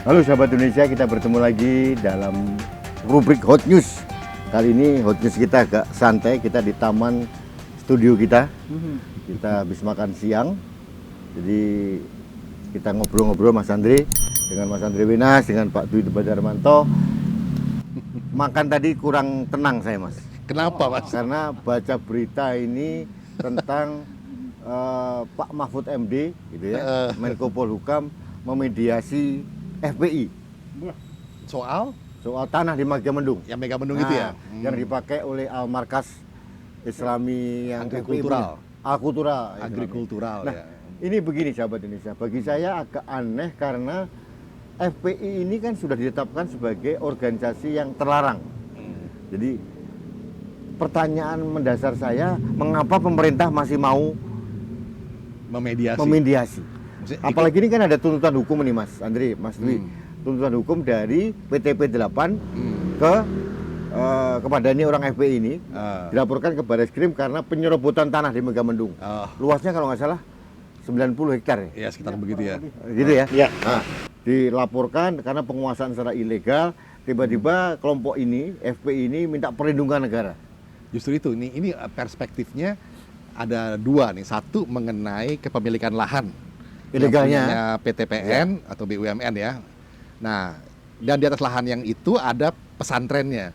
Halo sahabat Indonesia, kita bertemu lagi dalam rubrik Hot News. Kali ini Hot News kita agak santai, kita di taman studio kita. Kita habis makan siang, jadi kita ngobrol-ngobrol Mas Andre dengan Mas Andre Wenas, dengan Pak Dwi Badarmanto. Makan tadi kurang tenang saya, Mas. Kenapa, Mas? Karena baca berita ini tentang Pak Mahfud MD, gitu ya, Menko Polhukam memediasi FPI Soal tanah di Megamendung. yang Megamendung itu ya? Yang dipakai oleh Al-Markas Islami yang Agrikultural. Agrikultural Nah, ya. ini begini sahabat Indonesia, bagi saya agak aneh karena FPI ini kan sudah ditetapkan sebagai organisasi yang terlarang. Jadi pertanyaan mendasar saya, mengapa pemerintah masih mau memediasi? Maksudnya, Apalagi ini kan ada tuntutan hukum nih Mas Andri, Mas Dwi. Tuntutan hukum dari PTP 8 kepada ini orang FPI ini dilaporkan ke Barreskrim karena penyerobotan tanah di Megamendung. Luasnya kalau nggak salah 90 hektar ya sekitar begitu ya. Gitu ya? Iya. Nah, dilaporkan karena penguasaan secara ilegal, tiba-tiba kelompok ini, FPI ini minta perlindungan negara. Justru itu, ini perspektifnya ada dua nih. Satu mengenai kepemilikan lahan Ilegalnya. yang punyanya PTPN atau BUMN ya. Nah, dan di atas lahan yang itu ada pesantrennya.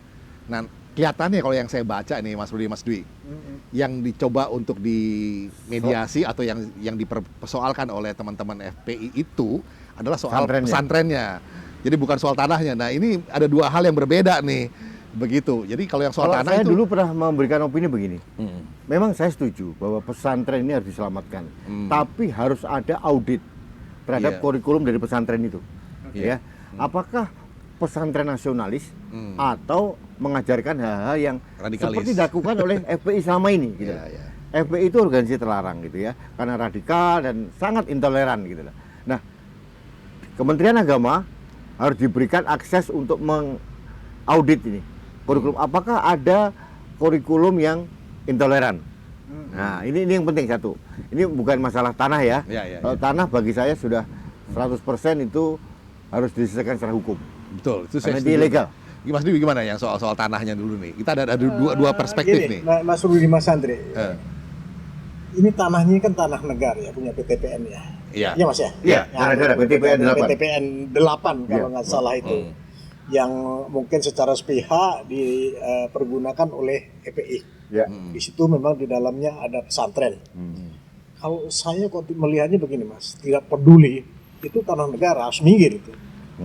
Nah, kelihatannya kalau yang saya baca nih Mas Rudi, Mas Dwi, yang dicoba untuk dimediasi atau yang dipersoalkan oleh teman-teman FPI itu adalah soal pesantrennya. Jadi bukan soal tanahnya. Nah, ini ada dua hal yang berbeda nih. Begitu. Jadi kalau yang soal tanah saya itu dulu pernah memberikan opini begini. Memang saya setuju bahwa pesantren ini harus diselamatkan. Tapi harus ada audit terhadap kurikulum dari pesantren itu. Ya. Apakah pesantren nasionalis atau mengajarkan hal-hal yang radikalis seperti dilakukan oleh FPI selama ini gitu. FPI itu organisasi terlarang gitu ya, karena radikal dan sangat intoleran gitu. Nah, Kementerian Agama harus diberikan akses untuk mengaudit ini kurikulum. Apakah ada kurikulum yang intoleran? Nah, ini yang penting satu. Ini bukan masalah tanah ya. Kalau tanah bagi saya sudah 100% itu harus diselesaikan secara hukum. betul, itu saya Karena setuju. dia ilegal. Mas Dwi gimana yang soal tanahnya dulu nih? Kita ada dua perspektif nih. Mas Rudi, Mas Andre. Ini tanahnya kan tanah negara ya, punya PTPN ya. Iya. Iya Mas ya? Iya, negara PTPN 8. PTPN 8 kalau nggak salah itu. Yang mungkin secara sepihak dipergunakan oleh FPI. Ya. Di situ memang di dalamnya ada pesantren. Kalau saya kok melihatnya begini Mas, tidak peduli itu tanah negara, harus minggir itu.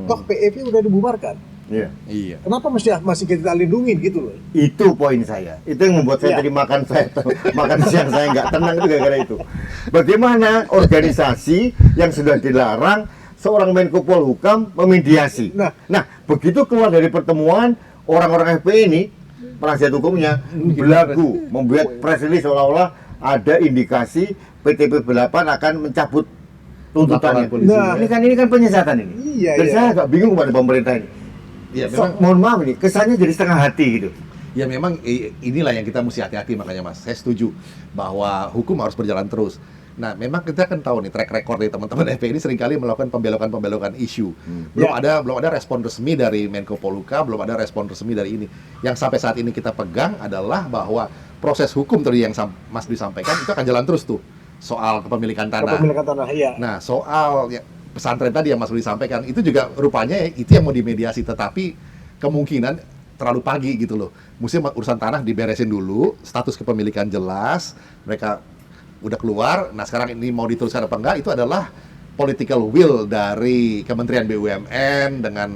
Toh PFI udah dibubarkan. Iya. Kenapa masih kita lindungin gitu loh? Itu poin saya. Itu yang membuat saya tadi makan siang saya nggak tenang itu gara-gara itu. Bagaimana organisasi yang sudah dilarang seorang Menko Polhukam memediasi. Nah, begitu keluar dari pertemuan orang-orang FPI ini, penasihat hukumnya belagu membuat press release seolah-olah ada indikasi PTP 8 akan mencabut tuntutannya. Nah, ini kan penyesatan ini. Dan saya agak bingung kepada pemerintah ini. Ya, Mohon maaf nih, kesannya jadi setengah hati gitu. Ya memang inilah yang kita mesti hati-hati, makanya Mas. Saya setuju bahwa hukum harus berjalan terus. Nah, memang kita kan tahu nih track record dari teman-teman FPI ini seringkali melakukan pembelokan isu. Belum ada respon resmi dari Menko Polhukam, belum ada respon resmi dari ini. Yang sampai saat ini kita pegang adalah bahwa proses hukum tadi yang Mas disampaikan itu akan jalan terus tuh soal kepemilikan tanah. Iya. Nah, soal pesantren tadi yang Mas Rudi sampaikan itu juga rupanya itu yang mau dimediasi, tetapi kemungkinan terlalu pagi gitu loh. Mesti urusan tanah diberesin dulu, status kepemilikan jelas, mereka udah keluar. Nah, sekarang ini mau diteruskan apa enggak itu adalah political will dari Kementerian BUMN dengan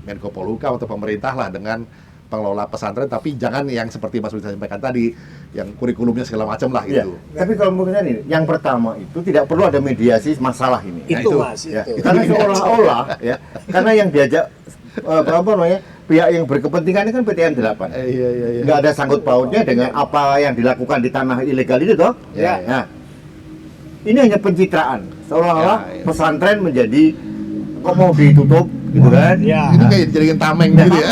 Menko Polhukam atau pemerintah lah dengan pengelola pesantren, tapi jangan yang seperti Mas Rudi sampaikan tadi, yang kurikulumnya segala macam lah gitu. Tapi kalau menurut saya ini, yang pertama itu tidak perlu ada mediasi masalah ini. Itu Mas, itu. Karena seolah-olah ya, karena yang diajak pihak yang berkepentingan ini kan PTN 8. Nggak ada sangkut pautnya dengan apa yang dilakukan di tanah ilegal itu toh. Nah, ini hanya pencitraan. Seolah-olah pesantren menjadi kok mau ditutup gitu kan? Ini kayak dijadikan tameng gitu ya.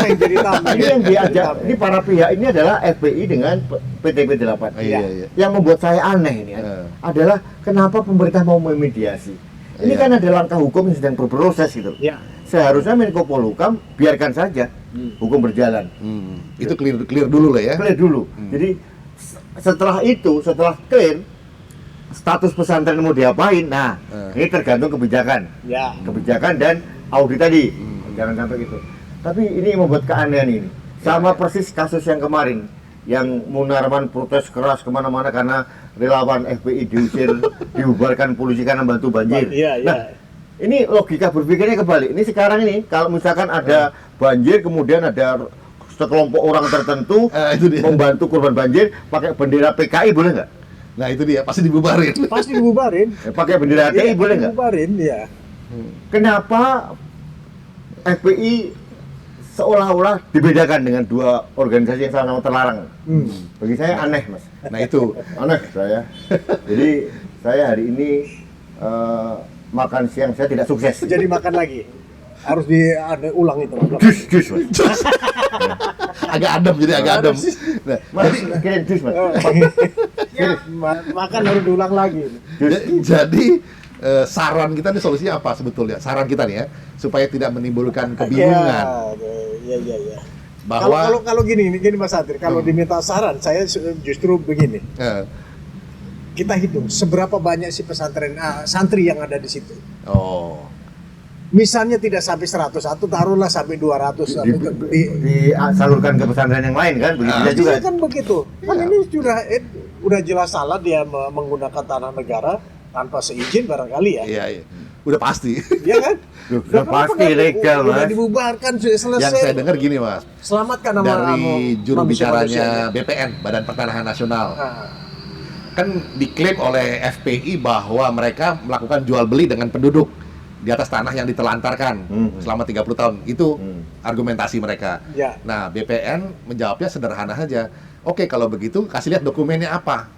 Ini yang diajak, ini para pihak ini adalah FPI dengan PTP 8. Yang membuat saya aneh ini adalah kenapa pemerintah mau memediasi. Ini kan ada langkah hukum yang sedang berproses gitu. seharusnya Menko Polhukam biarkan saja hukum berjalan. Itu clear dulu lah ya. Clear dulu. Jadi setelah itu, setelah clear status pesantren mau diapain, nah ini tergantung kebijakan. Ya. Kebijakan dan audit tadi. Jangan sampai gitu. Tapi ini membuat keanehan ini. Sama persis kasus yang kemarin, yang Munarman protes keras kemana-mana karena relawan FPI diusir, dibubarkan polisi karena bantu banjir. Iya, iya. Nah, ini logika berpikirnya kebalik. Ini sekarang ini kalau misalkan ada banjir, kemudian ada sekelompok orang tertentu Itu dia. membantu korban banjir pakai bendera PKI, boleh nggak? Nah itu dia, pasti dibubarin. Pasti dibubarin. Pakai bendera HTI, Iya, boleh nggak? dibubarin, ya. Kenapa FPI seolah-olah dibedakan dengan dua organisasi yang sama-sama terlarang? Bagi saya aneh, Mas. Nah itu, Aneh saya. Jadi saya hari ini makan siang saya tidak sukses. Jadi makan lagi. Harus ulang itu. Jus, Mas. agak adem jadi agak adem. Nah, Mas, kirim jus, Mas. Ya, makan harus diulang lagi. jadi saran kita nih solusinya apa sebetulnya? Saran kita nih ya, supaya tidak menimbulkan kebingungan. Iya. Bahwa Kalau gini Mas Adri, kalau diminta saran, saya justru begini. eh, Kita hitung seberapa banyak sih pesantren santri yang ada di situ. oh, Misalnya tidak sampai 100, atau taruhlah sampai 200. Disalurkan ke pesantren yang lain kan, begitu juga. Artinya kan begitu. Kan ini udah jelas salah dia menggunakan tanah negara tanpa seizin barangkali ya. iya. Udah pasti. Iya kan? Duh, udah pasti legal, Udah Mas. dibubarkan, sudah selesai. Yang saya dengar gini Mas, Selamatkan nama dari juru manusia-manusianya. bicaranya BPN, Badan Pertanahan Nasional, Nah, kan diklaim oleh FPI bahwa mereka melakukan jual beli dengan penduduk di atas tanah yang ditelantarkan selama 30 tahun. Itu argumentasi mereka. Ya. Nah, BPN menjawabnya sederhana saja. Oke, kalau begitu kasih lihat dokumennya apa.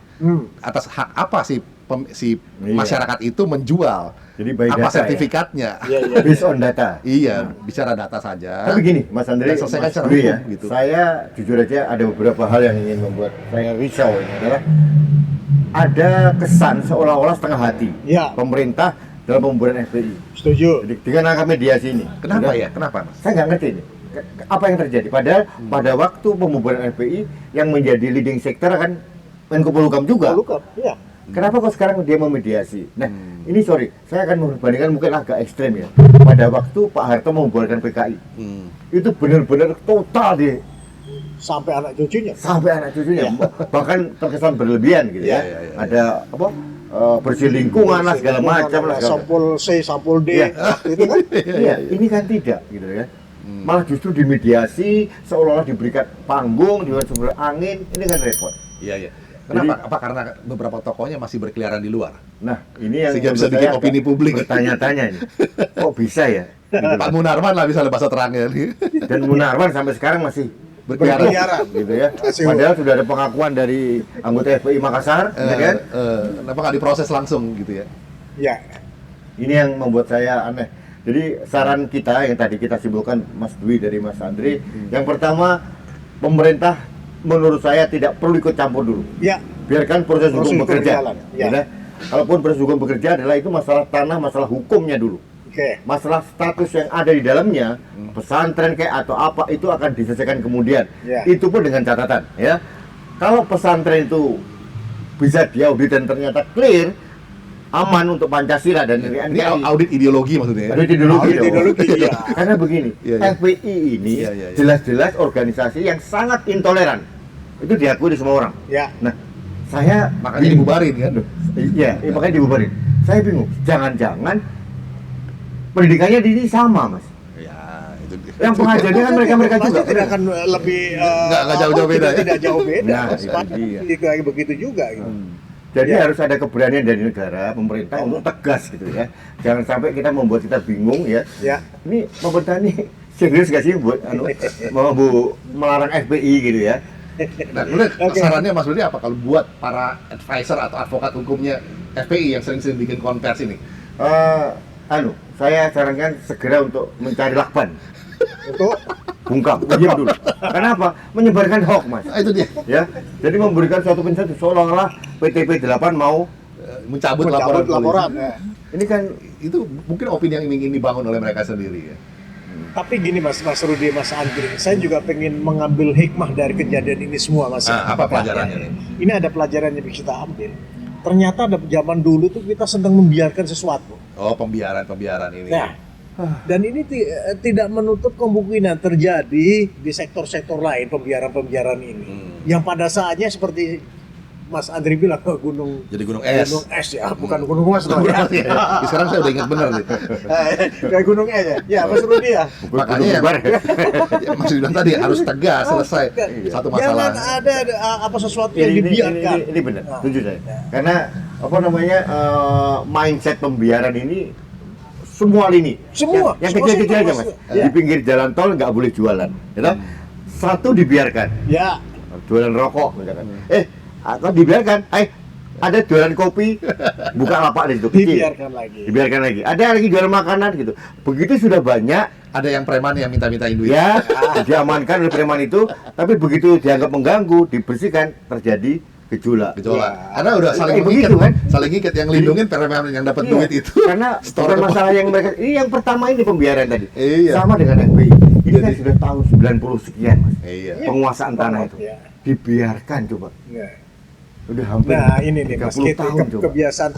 Atas hak apa si Iya. masyarakat itu menjual? Jadi by apa data, sertifikatnya? Iya. Based on data. Iya, bicara data saja. Tapi gini, Mas Andre, Dan selesaikan Mas secara Dwi hukum, ya, gitu. saya jujur aja ada beberapa hal yang ingin membuat saya risau. Ini adalah ada kesan seolah-olah setengah hati Ya. pemerintah dalam pembubaran FPI. Setuju. Jadi dengan angka mediasi ini. Kenapa Udah, ya? Kenapa, Mas? Saya nggak ngerti ini. Apa yang terjadi? Padahal pada waktu pembubaran FPI yang menjadi leading sector kan Menko Polhukam juga. Polhukam, iya. Kenapa kok sekarang dia memediasi? Nah, ini sorry, saya akan membandingkan mungkin agak ekstrem ya. Pada waktu Pak Harto membubarkan PKI, itu benar-benar total di Sampai anak cucunya. sampai anak cucunya, bahkan terkesan berlebihan gitu ya. Iya. Ada apa? Bersih lingkungan lah segala macam lah. segala- Sampul C, sampul D, Iya. waktu itu kan. Iya, ini kan tidak gitu ya. Malah justru dimediasi seolah-olah diberikan panggung, diberikan sumber angin, ini kan repot. Iya. Kenapa? Apa karena beberapa tokohnya masih berkeliaran di luar? Nah, ini yang Sehingga bisa menurut bikin saya opini agak publik. bertanya-tanya ini. Kok bisa ya? Gitu. Pak Munarman lah bisa bahasa terangnya nih. Dan Munarman sampai sekarang masih Berkeliaran. gitu ya. Masih- Padahal sudah ada pengakuan dari anggota FPI Makassar, ya kan? Kenapa nggak diproses langsung gitu ya? Ya. Ini yang membuat saya aneh. Jadi saran kita yang tadi kita simpulkan Mas Dwi dari Mas Andri, yang pertama pemerintah menurut saya tidak perlu ikut campur dulu. Ya. Biarkan proses Proses hukum bekerja. berjalan, ya. Ya. Kalaupun proses hukum bekerja adalah itu masalah tanah, masalah hukumnya dulu. Oke. Masalah status yang ada di dalamnya, pesantren kayak atau apa itu akan diselesaikan kemudian. Ya. Itu pun dengan catatan, ya. Kalau pesantren itu bisa diaudit dan ternyata clear, aman untuk Pancasila dan Ini NKRI. audit ideologi maksudnya ya? Audit ideologi Audit dong. ideologi, iya. Karena begini, Iya, iya. FPI ini Iya, iya. jelas-jelas organisasi yang sangat intoleran. Itu diakui di semua orang. Ya. Nah, saya Makanya dibubarin kan? Iya, makanya dibubarin. Saya bingung, jangan-jangan pendidikannya di sini sama, Mas. Ya, itu dia. Yang pengajarnya kan mereka-mereka Pasti juga. tidak akan lebih Nggak jauh-jauh beda ya? Tidak jauh beda. Nah, Pasti itu dia. kayak begitu juga gitu. Jadi Ya. harus ada keberanian dari negara, pemerintah untuk tegas gitu ya. Jangan sampai kita membuat kita bingung ya. Ya. Ini pemerintah ini serius gak sih buat mau melarang FPI gitu ya? Nah, kemudian Oke. sarannya Mas Budi apa kalau buat para advisor atau advokat hukumnya FPI yang sering-sering bikin konversi ini? Saya sarankan segera untuk mencari lakban, Untuk bungkam, diam dulu. Kenapa? Menyebarkan hoax, Mas. Nah, itu dia. Ya, jadi memberikan suatu penjelasan seolah-olah PTP 8 mau Mencabut mencabut laporan laporan. polisi. Ya. ini kan Itu mungkin opini yang ingin dibangun oleh mereka sendiri ya. Tapi gini Mas Rudi, Mas Andri, saya juga pengen mengambil hikmah dari kejadian ini semua Mas. Apa pelajarannya nih? Ini ada pelajaran yang bisa kita ambil. Ternyata ada zaman dulu tuh kita sedang membiarkan sesuatu. Oh, pembiaran ini. Nah, dan ini tidak menutup kemungkinan terjadi di sektor-sektor lain pembiaran ini. Yang pada saatnya seperti Mas Andri bilang gunung Jadi gunung es. Gunung es ya, bukan gunung mas loh ya. Sekarang saya udah ingat bener nih. Kayak gunung es ya. Ya, Mas Rudi ya. Makanya ya, Mas bilang tadi harus tegas selesai satu masalah. Jangan ada apa sesuatu yang dibiarkan. Ini benar, setuju saya. Karena apa namanya mindset pembiaran ini semua lini. Semua. Yang Semua kecil-kecil aja sektor, mas. Mas. Ya. Di pinggir jalan tol nggak boleh jualan. Gitu? Satu dibiarkan. Ya. Jualan rokok misalkan. Atau dibiarkan. Ada jualan kopi, buka lapak di situ kecil. Dibiarkan lagi. Ada lagi jualan makanan gitu. Begitu sudah banyak. Ada yang preman yang minta-mintain duit. Ya, diamankan oleh preman itu. Tapi begitu dianggap mengganggu, dibersihkan, terjadi gejolak. Karena udah saling begitu mengikat, saling ngikat yang lindungin preman yang dapat duit itu. Karena bukan masalah yang mereka. Ini yang pertama ini pembiaran tadi. Iya. Sama dengan FPI. Ini kan sudah tahun 90 sekian, Mas. Iya. Penguasaan tanah itu. Dibiarkan coba. Udah hampir. Nah, ini nih Mas, 30 tahun coba. kebiasaan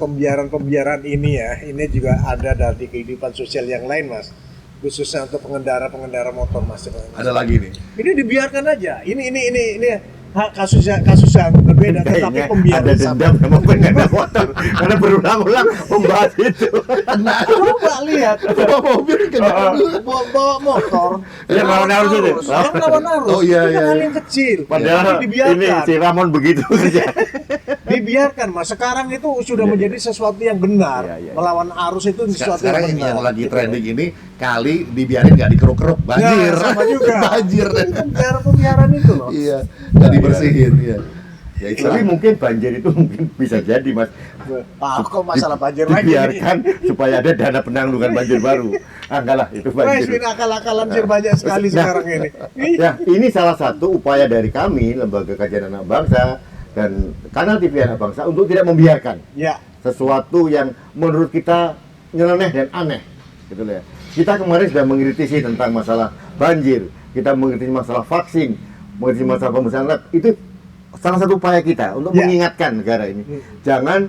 pembiaran ini ya, ini juga ada dari kehidupan sosial yang lain Mas. Khususnya untuk pengendara motor Mas. Ada lagi nih. Ini dibiarkan aja. Ini kasus yang berbeda, tetapi Kayaknya pembiaran ada dendam sama pengendara motor karena berulang-ulang membahas itu. Coba lihat, Bawa mobil bawa motor, Yang lawan arus itu. yang lawan arus. Oh, iya, Itu kan iya, hal iya. yang kecil. Padahal Tapi dibiarkan. ini si Ramon begitu kerja. Dibiarkan Mas. Sekarang itu sudah menjadi sesuatu yang benar. Iya. Melawan arus itu sesuatu Sekarang yang benar. yang lagi trending ini kali dibiarin nggak dikeruk-keruk banjir. Ya, sama juga. Banjir. Pembiaran itu loh. Iya, nggak dibersihin ya. Ya itu Tapi mungkin banjir itu mungkin bisa jadi mas. Kok masalah banjir lagi? Dibiarkan supaya ada dana penanggulangan banjir baru. Enggak lah itu Wes, banjir. ini akal-akalan sih banyak sekali sekarang ini. Ya, ini salah satu upaya dari kami, Lembaga Kajian Anak Bangsa dan Kanal TV Anak Bangsa untuk tidak membiarkan Ya, sesuatu yang menurut kita nyeleneh dan aneh, gitu loh ya. Kita kemarin sudah mengkritisi tentang masalah banjir, kita mengkritisi masalah vaksin, mengkritisi masalah pembesaran lab. Itu salah satu upaya kita untuk mengingatkan negara ini, jangan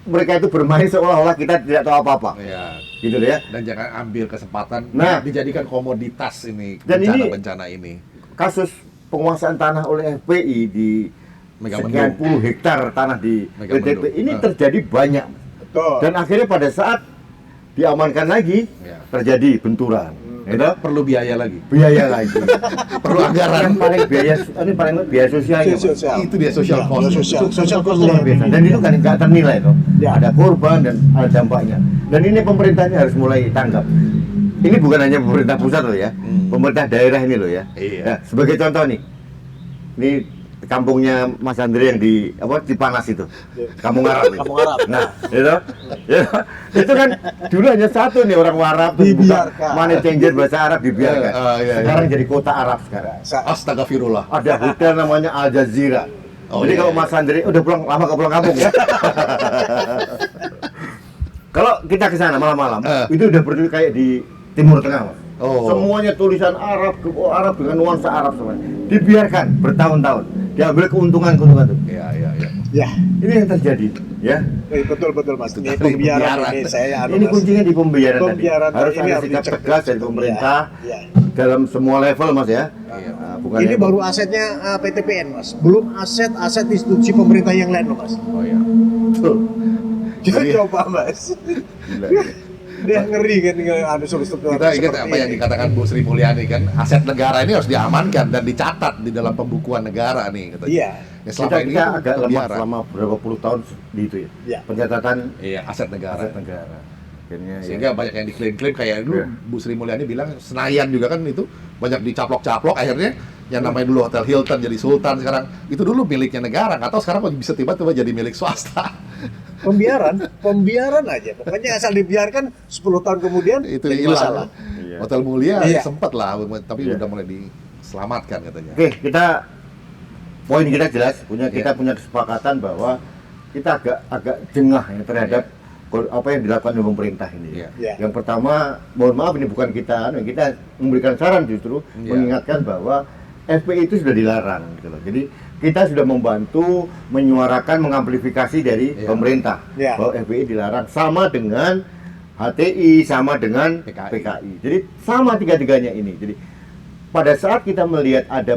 mereka itu bermain seolah-olah kita tidak tahu apa-apa. ya. Gitu loh ya. Dan jangan ambil kesempatan dijadikan komoditas ini Dan bencana ini. Kasus penguasaan tanah oleh FPI di sekian puluh hektar tanah di PDP ini terjadi banyak. betul. Dan akhirnya pada saat diamankan lagi terjadi benturan. Gitu? Perlu biaya lagi. Perlu anggaran. Yang paling biaya sosialnya. Itu dia social cost. Social cost Luar biasa. Dan itu kan nggak ternilai tuh. Ada korban dan ada dampaknya. Dan ini pemerintahnya harus mulai tanggap. Ini bukan hanya pemerintah pusat loh ya, pemerintah daerah ini loh ya. Iya. Nah, sebagai contoh nih, ini kampungnya Mas Andre yang di Cipanas itu, Kampung Arab. Nah, itu kan dulu hanya satu nih orang Arab Dibiarkan. money changer bahasa Arab dibiarkan. Iya. Sekarang jadi kota Arab sekarang. Astagfirullah. Ada hotel namanya Al Jazeera. Jadi kalau Mas Andre udah pulang lama ke pulang kampung ya. Kalau kita ke sana malam-malam, itu udah berdiri kayak di Timur Tengah, Mas. Semuanya tulisan Arab dengan nuansa Arab semuanya. Dibiarkan bertahun-tahun, diambil keuntungan itu. Iya. Ya, Ini yang terjadi, ya. betul Mas. Ini pembiaran ini saya Ini kuncinya di pembiaran tadi. Pembiaran Harus ini ada harus sikap dicegah. tegas dari pemerintah Ya. dalam semua level, Mas ya. Nah, bukan Ini level. baru asetnya PTPN Mas. Belum aset institusi pemerintah yang lain loh Mas. Betul. Coba Mas. Gila. Dia ngeri kan ada struktur Kita ingat apa yang dikatakan Bu Sri Mulyani kan, aset negara ini harus diamankan dan dicatat di dalam pembukuan negara nih katanya. Iya. Ya, selama ini Kita agak lemah pembiaran. selama berapa puluh tahun di itu ya. Iya. Pencatatan Aset negara. aset negara. Akhirnya Sehingga banyak yang diklaim-klaim kayak dulu Iya. Bu Sri Mulyani bilang Senayan juga kan itu banyak dicaplok-caplok, akhirnya yang namanya dulu Hotel Hilton jadi Sultan sekarang itu dulu miliknya negara, nggak tahu sekarang kok bisa tiba-tiba jadi milik swasta. Pembiaran aja. Pokoknya asal dibiarkan 10 tahun kemudian Itu jadi hilang. masalah. Iya. Hotel Mulia Iya. sempat lah, tapi Iya. udah mulai diselamatkan katanya. Oke, poin kita jelas, kita punya kesepakatan bahwa kita agak jengah ya terhadap apa yang dilakukan oleh pemerintah ini. Iya. Iya. Yang pertama, mohon maaf ini bukan kita memberikan saran, justru Iya. mengingatkan bahwa FPI itu sudah dilarang gitu loh. Jadi kita sudah membantu menyuarakan, mengamplifikasi dari Iya. pemerintah Iya. bahwa FPI dilarang, sama dengan HTI, sama dengan PKI. PKI. Jadi sama tiga-tiganya ini. Jadi pada saat kita melihat ada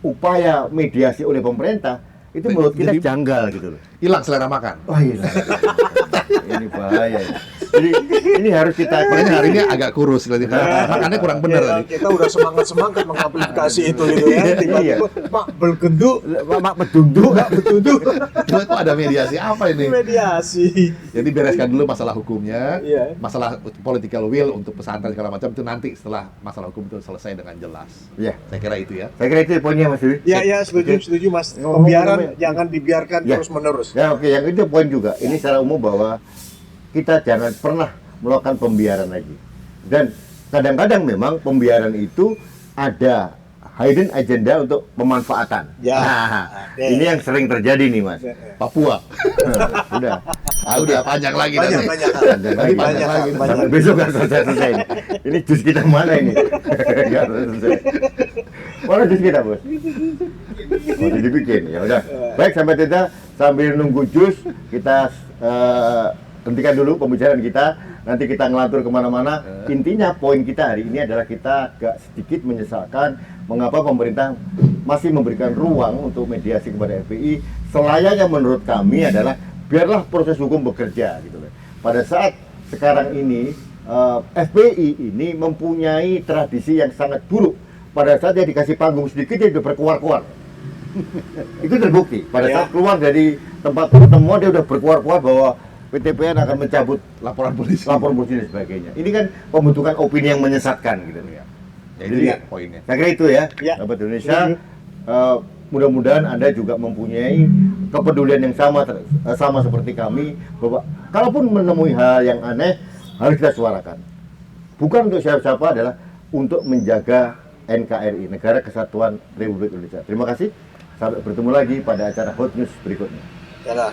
upaya mediasi oleh pemerintah, itu menurut kita Jadi- janggal gitu loh. Hilang selera makan. Oh iya. Ini bahaya. Jadi ini harus kita Makanya hari ini agak kurus, makannya kurang bener Ya, tadi. kita udah semangat mengamplifikasi itu gitu ya. Iya. Tiba-tiba Pak belgendu, Mak bedunduk. betudu Cuma itu ada mediasi apa ini? mediasi. Jadi bereskan dulu masalah hukumnya, Iya. masalah political will untuk pesantren segala macam itu nanti setelah masalah hukum itu selesai dengan jelas. Ya, Saya kira itu ya. saya kira itu poinnya Mas Dewi. Ya ya setuju Mas. Ngomong- Pembiaran ngomong- jangan dibiarkan Ya. terus menerus. Ya oke, yang itu poin juga. Ini secara umum bahwa kita jangan pernah melakukan pembiaran lagi. Dan kadang-kadang memang pembiaran itu ada hidden agenda untuk pemanfaatan. Ya. Nah, Oke. ini yang sering terjadi nih Mas. Papua. Sudah. Udah panjang lagi Banyak nanti. banyak. Panjang lagi. Panjang lagi. Sampai besok kan selesai ini. Ini jus kita mana ini? Nggak selesai. Mana jus kita bos? Masih dibikin, ya udah. Baik sampai tidak sambil nunggu jus kita hentikan dulu pembicaraan kita. Nanti kita ngelantur kemana-mana. Intinya poin kita hari ini adalah kita agak sedikit menyesalkan mengapa pemerintah masih memberikan ruang untuk mediasi kepada FPI. Selayaknya menurut kami adalah biarlah proses hukum bekerja gitu loh. Pada saat sekarang ini FPI ini mempunyai tradisi yang sangat buruk. Pada saat dia dikasih panggung sedikit dia udah berkuar-kuar. Itu terbukti. Pada Ya. saat keluar dari tempat pertemuan dia udah berkuar-kuar bahwa PTPN akan mencabut Laporan polisi. lapor polisi dan sebagainya. Ini kan pembentukan opini yang menyesatkan gitu ya. Ya, itu Jadi, ya poinnya. saya kira itu ya, Ya. sahabat Indonesia. Mudah-mudahan Anda juga mempunyai kepedulian yang sama seperti kami, bahwa kalaupun menemui hal yang aneh harus kita suarakan. Bukan untuk siapa-siapa, adalah untuk menjaga NKRI, Negara Kesatuan Republik Indonesia. Terima kasih. Sampai bertemu lagi pada acara Hot News berikutnya. Ya lah.